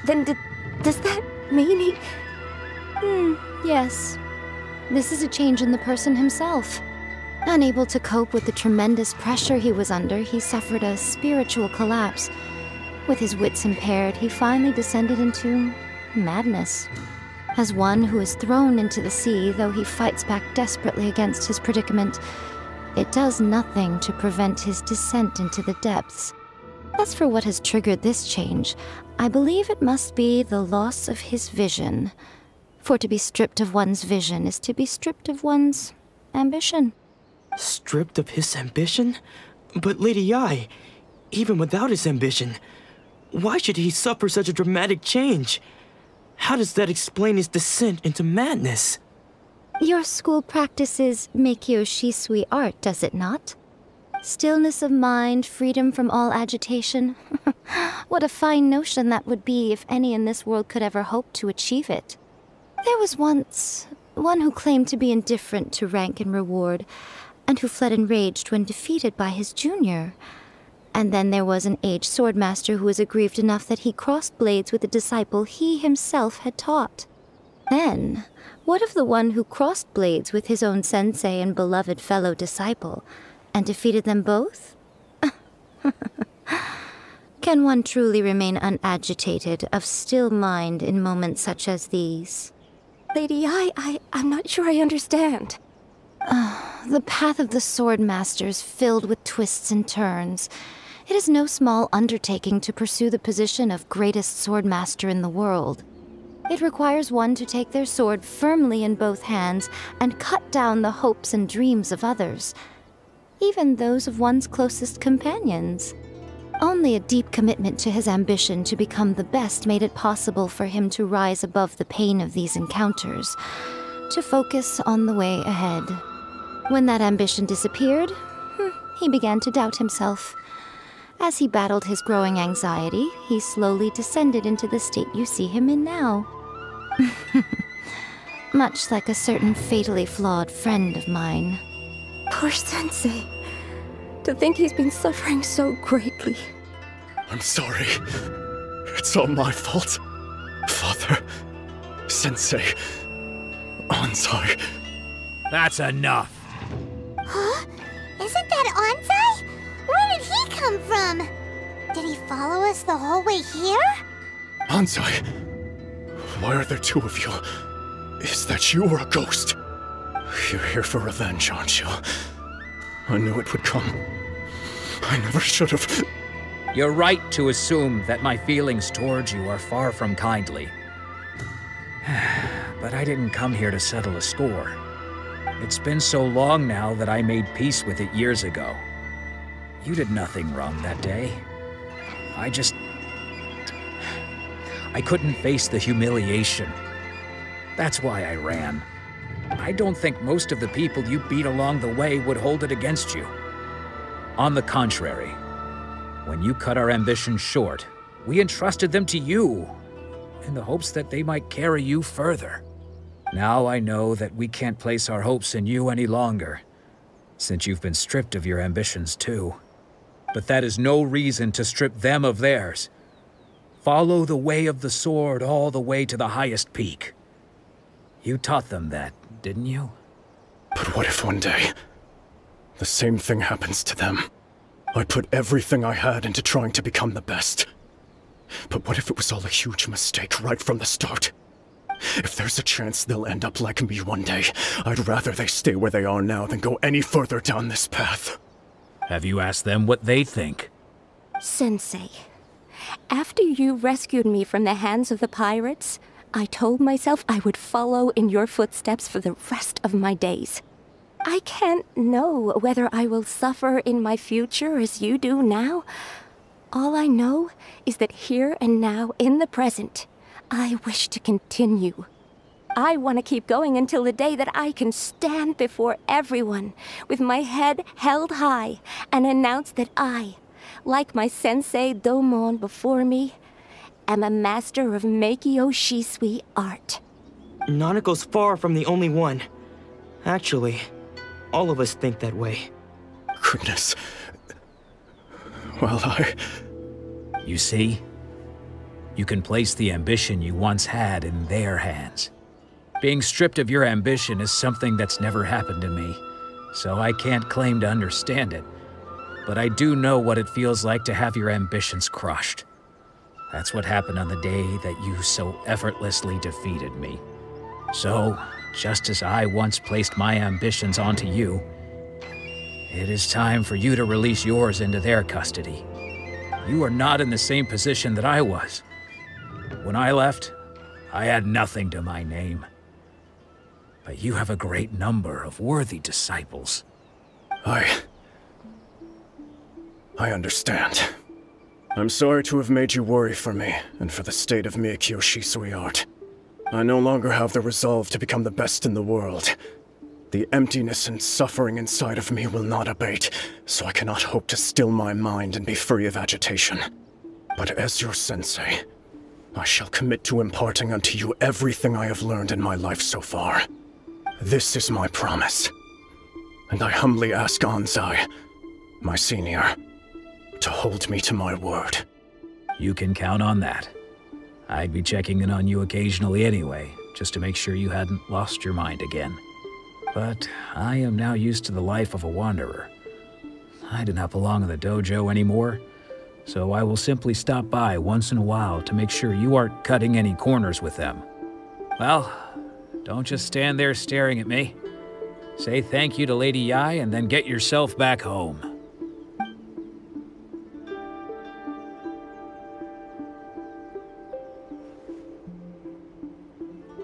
then does that mean he... Yes. This is a change in the person himself. Unable to cope with the tremendous pressure he was under, he suffered a spiritual collapse. With his wits impaired, he finally descended into madness. As one who is thrown into the sea, though he fights back desperately against his predicament, it does nothing to prevent his descent into the depths. As for what has triggered this change, I believe it must be the loss of his vision. For to be stripped of one's vision is to be stripped of one's ambition. Stripped of his ambition? But Lady Yae, even without his ambition, why should he suffer such a dramatic change? How does that explain his descent into madness? Your school practices Meikyo Shisui art, does it not? Stillness of mind, freedom from all agitation. What a fine notion that would be if any in this world could ever hope to achieve it. There was once one who claimed to be indifferent to rank and reward, and who fled enraged when defeated by his junior. And then there was an aged swordmaster who was aggrieved enough that he crossed blades with a disciple he himself had taught. Then, what of the one who crossed blades with his own sensei and beloved fellow disciple, and defeated them both? Can one truly remain unagitated, of still mind in moments such as these? Lady, I'm not sure I understand. The path of the Swordmaster is filled with twists and turns. It is no small undertaking to pursue the position of greatest Swordmaster in the world. It requires one to take their sword firmly in both hands and cut down the hopes and dreams of others, even those of one's closest companions. Only a deep commitment to his ambition to become the best made it possible for him to rise above the pain of these encounters, to focus on the way ahead. When that ambition disappeared, he began to doubt himself. As he battled his growing anxiety, he slowly descended into the state you see him in now. Much like a certain fatally flawed friend of mine. Poor Sensei. To think he's been suffering so greatly. I'm sorry. It's all my fault. Father, Sensei, Anzai. That's enough. Huh? Isn't that Anzai? Where did he come from? Did he follow us the whole way here? Anzai, why are there two of you? Is that you or a ghost? You're here for revenge, aren't you? I knew it would come. I never should have. You're right to assume that my feelings towards you are far from kindly. But I didn't come here to settle a score. It's been so long now that I made peace with it years ago. You did nothing wrong that day. I couldn't face the humiliation. That's why I ran. I don't think most of the people you beat along the way would hold it against you. On the contrary, when you cut our ambitions short, we entrusted them to you, in the hopes that they might carry you further. Now I know that we can't place our hopes in you any longer, since you've been stripped of your ambitions too. But that is no reason to strip them of theirs. Follow the way of the sword all the way to the highest peak. You taught them that, didn't you? But what if one day, the same thing happens to them? I put everything I had into trying to become the best. But what if it was all a huge mistake right from the start? If there's a chance they'll end up like me one day, I'd rather they stay where they are now than go any further down this path. Have you asked them what they think? Sensei, after you rescued me from the hands of the pirates, I told myself I would follow in your footsteps for the rest of my days. I can't know whether I will suffer in my future as you do now. All I know is that here and now, in the present, I wish to continue. I want to keep going until the day that I can stand before everyone with my head held high and announce that I, like my sensei Domon before me, am a master of Meikyo Shisui art. Nanako's far from the only one. Actually, all of us think that way. Goodness. Well, You see? You can place the ambition you once had in their hands. Being stripped of your ambition is something that's never happened to me, so I can't claim to understand it. But I do know what it feels like to have your ambitions crushed. That's what happened on the day that you so effortlessly defeated me. So, just as I once placed my ambitions onto you, it is time for you to release yours into their custody. You are not in the same position that I was. When I left, I had nothing to my name. But you have a great number of worthy disciples. I understand. I'm sorry to have made you worry for me, and for the state of Meikyo Shisui art. I no longer have the resolve to become the best in the world. The emptiness and suffering inside of me will not abate, so I cannot hope to still my mind and be free of agitation. But as your sensei, I shall commit to imparting unto you everything I have learned in my life so far. This is my promise. And I humbly ask Anzai, my senior, to hold me to my word. You can count on that. I'd be checking in on you occasionally anyway, just to make sure you hadn't lost your mind again. But I am now used to the life of a wanderer. I do not belong in the dojo anymore, so I will simply stop by once in a while to make sure you aren't cutting any corners with them. Well, don't just stand there staring at me. Say thank you to Lady Yai and then get yourself back home.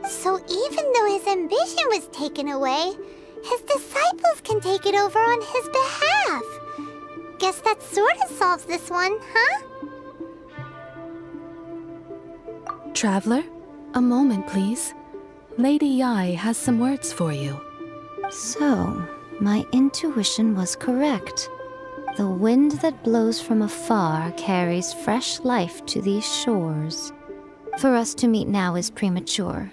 So even though his ambition was taken away, his disciples can take it over on his behalf. Guess that sort of solves this one, huh? Traveler, a moment, please. Lady Yai has some words for you. So, my intuition was correct. The wind that blows from afar carries fresh life to these shores. For us to meet now is premature.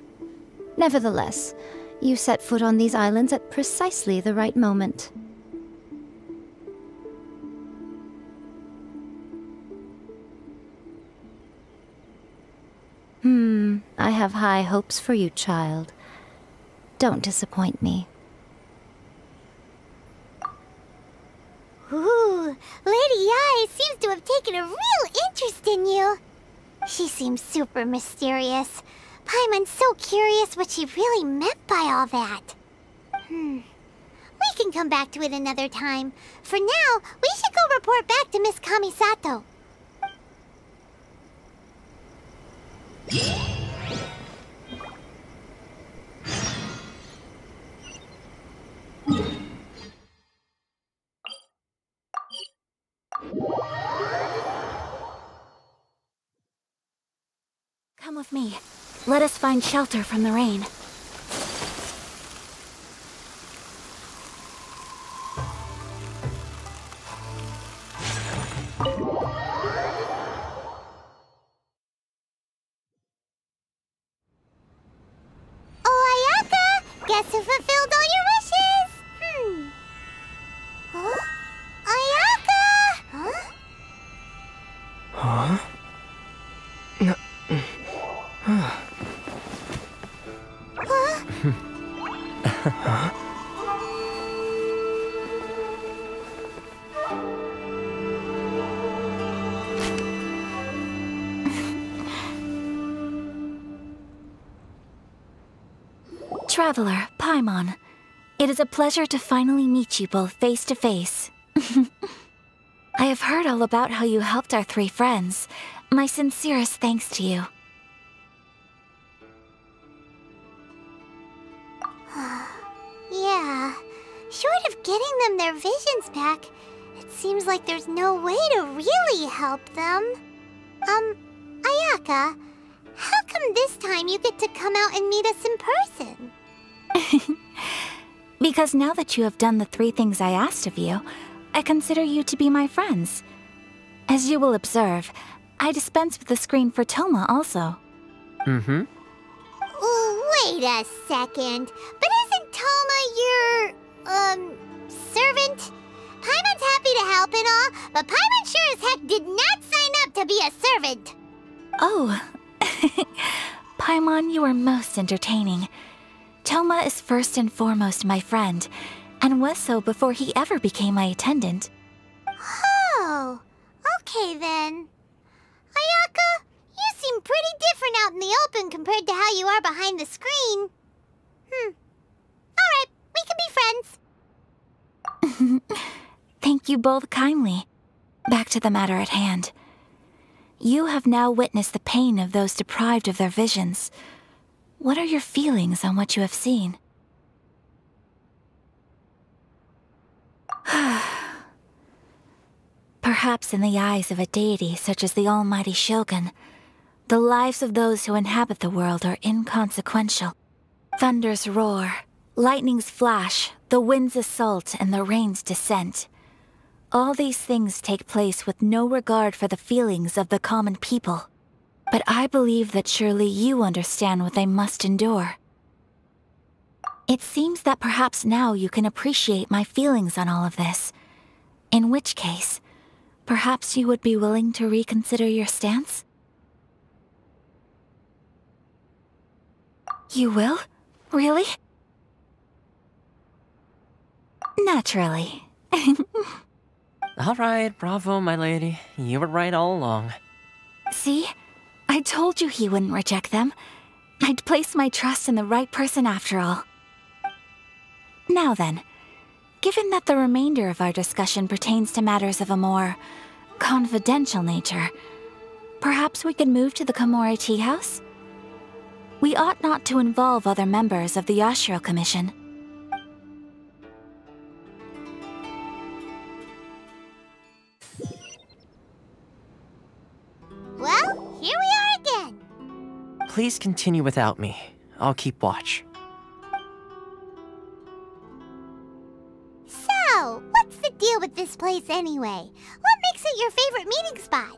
Nevertheless, you set foot on these islands at precisely the right moment. I have high hopes for you, child. Don't disappoint me. Ooh, Lady Yai seems to have taken a real interest in you. She seems super mysterious. Paimon's so curious what she really meant by all that. We can come back to it another time. For now, we should go report back to Miss Kamisato. Come with me. Let us find shelter from the rain. Oh, Ayaka! Guess who fulfilled all your wishes? Huh? Ayaka! Huh? Huh? Traveler, Paimon, it is a pleasure to finally meet you both face to face. I have heard all about how you helped our three friends. My sincerest thanks to you. Yeah, short of getting them their visions back, it seems like there's no way to really help them. Ayaka, how come this time you get to come out and meet us in person? Because now that you have done the 3 things I asked of you, I consider you to be my friends. As you will observe, I dispense with the screen for Toma also. Ooh, wait a second. But isn't Toma your, servant? Paimon's happy to help and all, but Paimon sure as heck did not sign up to be a servant. Oh. Paimon, you are most entertaining. Toma is first and foremost my friend, and was so before he ever became my attendant. Oh, okay then. Ayaka, you seem pretty different out in the open compared to how you are behind the screen. Alright, we can be friends. Thank you both kindly. Back to the matter at hand. You have now witnessed the pain of those deprived of their visions. What are your feelings on what you have seen? Perhaps in the eyes of a deity such as the almighty Shogun, the lives of those who inhabit the world are inconsequential. Thunders roar, lightnings flash, the winds assault, and the rains descent. All these things take place with no regard for the feelings of the common people. But I believe that surely you understand what they must endure. It seems that perhaps now you can appreciate my feelings on all of this. In which case, perhaps you would be willing to reconsider your stance? You will? Really? Naturally. All right, bravo, my lady. You were right all along. See? I told you he wouldn't reject them. I'd place my trust in the right person after all. Now then, given that the remainder of our discussion pertains to matters of a more confidential nature, perhaps we could move to the Komori Tea House? We ought not to involve other members of the Yashiro Commission. Well, here we are again. Please continue without me. I'll keep watch. So, what's the deal with this place anyway? What makes it your favorite meeting spot?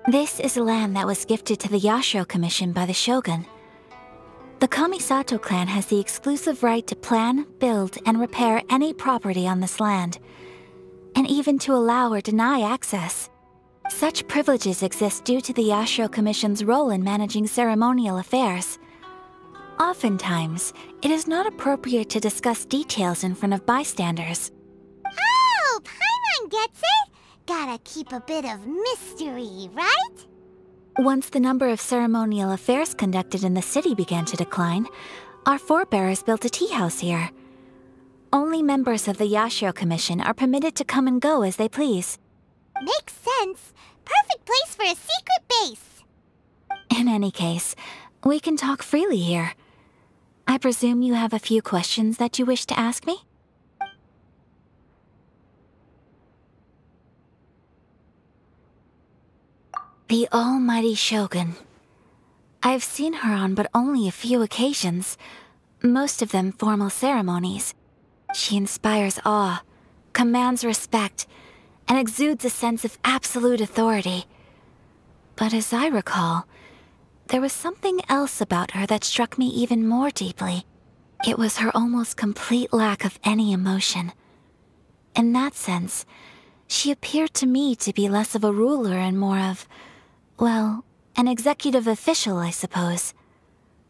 This is land that was gifted to the Yashiro Commission by the Shogun. The Kamisato clan has the exclusive right to plan, build, and repair any property on this land, and even to allow or deny access. Such privileges exist due to the Yashiro Commission's role in managing ceremonial affairs. Oftentimes, it is not appropriate to discuss details in front of bystanders. Oh, Paimon gets it! Gotta keep a bit of mystery, right? Once the number of ceremonial affairs conducted in the city began to decline, our forebears built a tea house here. Only members of the Yashiro Commission are permitted to come and go as they please. Makes sense. Perfect place for a secret base. In any case, we can talk freely here. I presume you have a few questions that you wish to ask me? The almighty Shogun. I've seen her on but only a few occasions, most of them formal ceremonies. She inspires awe, commands respect, and exudes a sense of absolute authority. But as I recall, there was something else about her that struck me even more deeply. It was her almost complete lack of any emotion. In that sense, she appeared to me to be less of a ruler and more of, well, an executive official, I suppose.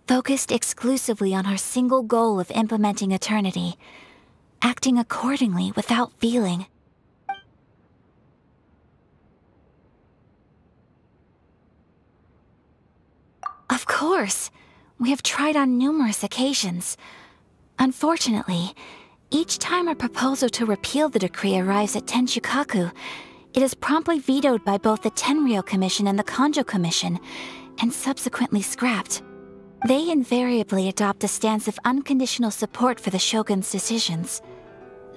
Focused exclusively on her single goal of implementing eternity, acting accordingly without feeling. Of course, we have tried on numerous occasions. Unfortunately, each time a proposal to repeal the decree arrives at Tenshukaku, it is promptly vetoed by both the Tenryou Commission and the Kanjo Commission, and subsequently scrapped. They invariably adopt a stance of unconditional support for the Shogun's decisions.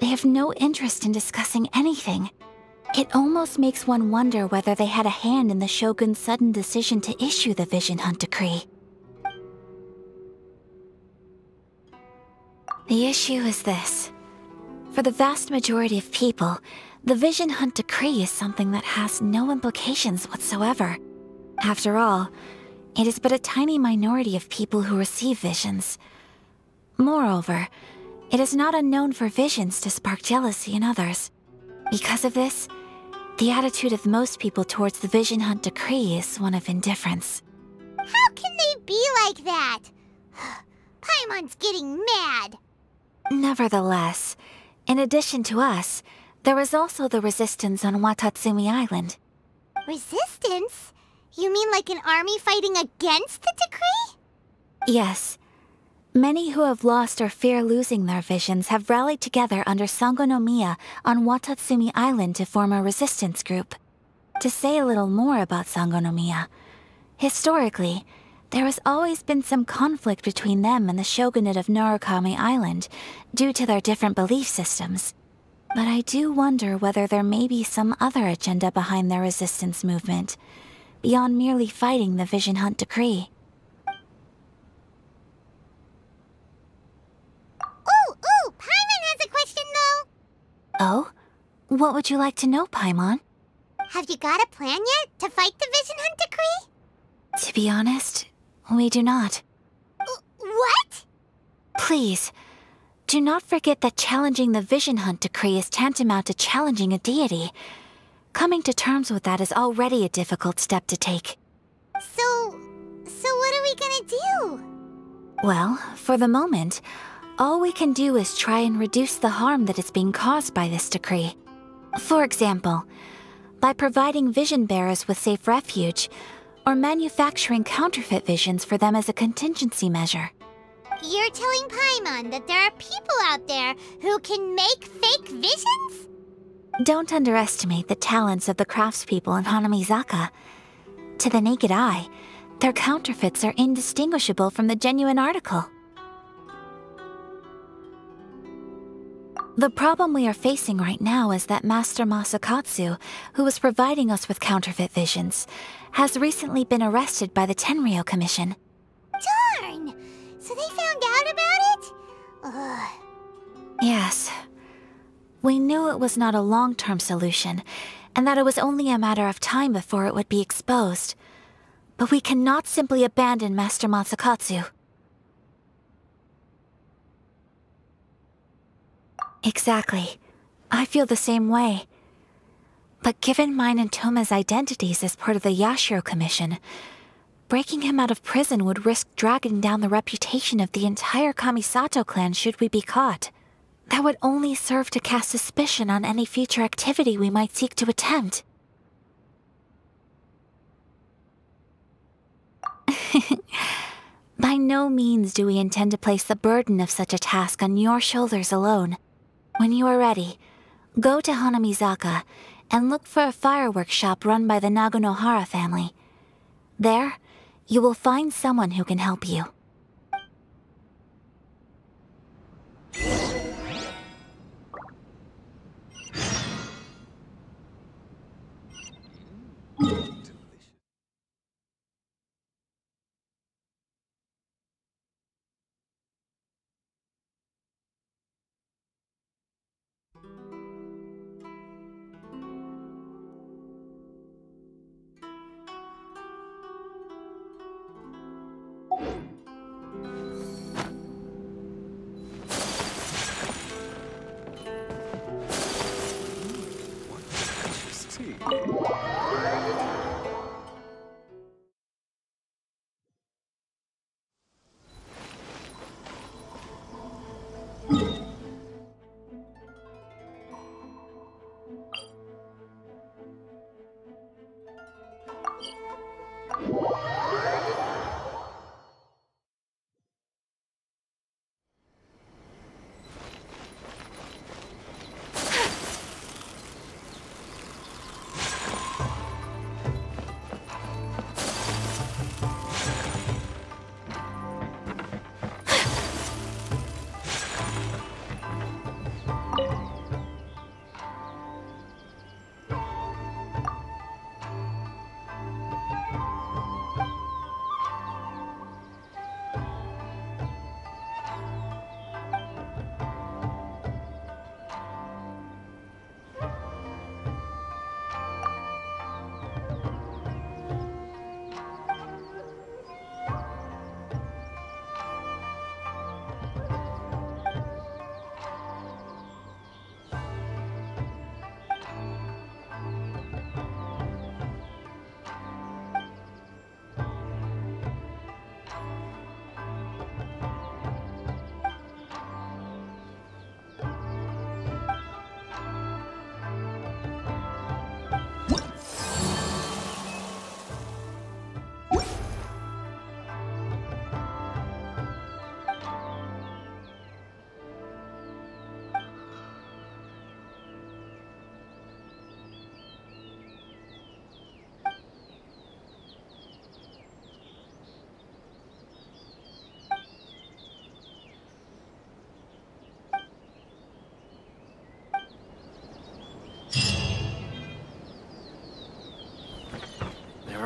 They have no interest in discussing anything. It almost makes one wonder whether they had a hand in the Shogun's sudden decision to issue the Vision Hunt Decree. The issue is this. For the vast majority of people, the Vision Hunt Decree is something that has no implications whatsoever. After all, it is but a tiny minority of people who receive visions. Moreover, it is not unknown for visions to spark jealousy in others. Because of this, the attitude of most people towards the Vision Hunt Decree is one of indifference. How can they be like that? Paimon's getting mad. Nevertheless, in addition to us, there is also the resistance on Watatsumi Island. Resistance? You mean like an army fighting against the decree? Yes. Many who have lost or fear losing their visions have rallied together under Sangonomiya on Watatsumi Island to form a resistance group. To say a little more about Sangonomiya, historically, there has always been some conflict between them and the shogunate of Narukami Island due to their different belief systems. But I do wonder whether there may be some other agenda behind their resistance movement, beyond merely fighting the Vision Hunt decree. Ooh, Paimon has a question though. Oh? What would you like to know, Paimon? Have you got a plan yet to fight the Vision Hunt decree? To be honest, we do not. What? Please, do not forget that challenging the Vision Hunt decree is tantamount to challenging a deity. Coming to terms with that is already a difficult step to take. So what are we gonna do? Well, for the moment, all we can do is try and reduce the harm that is being caused by this decree. For example, by providing vision bearers with safe refuge, or manufacturing counterfeit visions for them as a contingency measure. You're telling Paimon that there are people out there who can make fake visions? Don't underestimate the talents of the craftspeople in Hanamizaka. To the naked eye, their counterfeits are indistinguishable from the genuine article. The problem we are facing right now is that Master Masakatsu, who was providing us with counterfeit visions, has recently been arrested by the Tenryou Commission. Darn! So they found out about it? Ugh. Yes. We knew it was not a long-term solution, and that it was only a matter of time before it would be exposed. But we cannot simply abandon Master Masakatsu. Exactly. I feel the same way. But given mine and Toma's identities as part of the Yashiro Commission, breaking him out of prison would risk dragging down the reputation of the entire Kamisato clan should we be caught. That would only serve to cast suspicion on any future activity we might seek to attempt. By no means do we intend to place the burden of such a task on your shoulders alone. When you are ready, go to Hanamizaka and look for a fireworks shop run by the Naganohara family. There, you will find someone who can help you.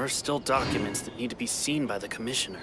are still documents that need to be seen by the Commissioner.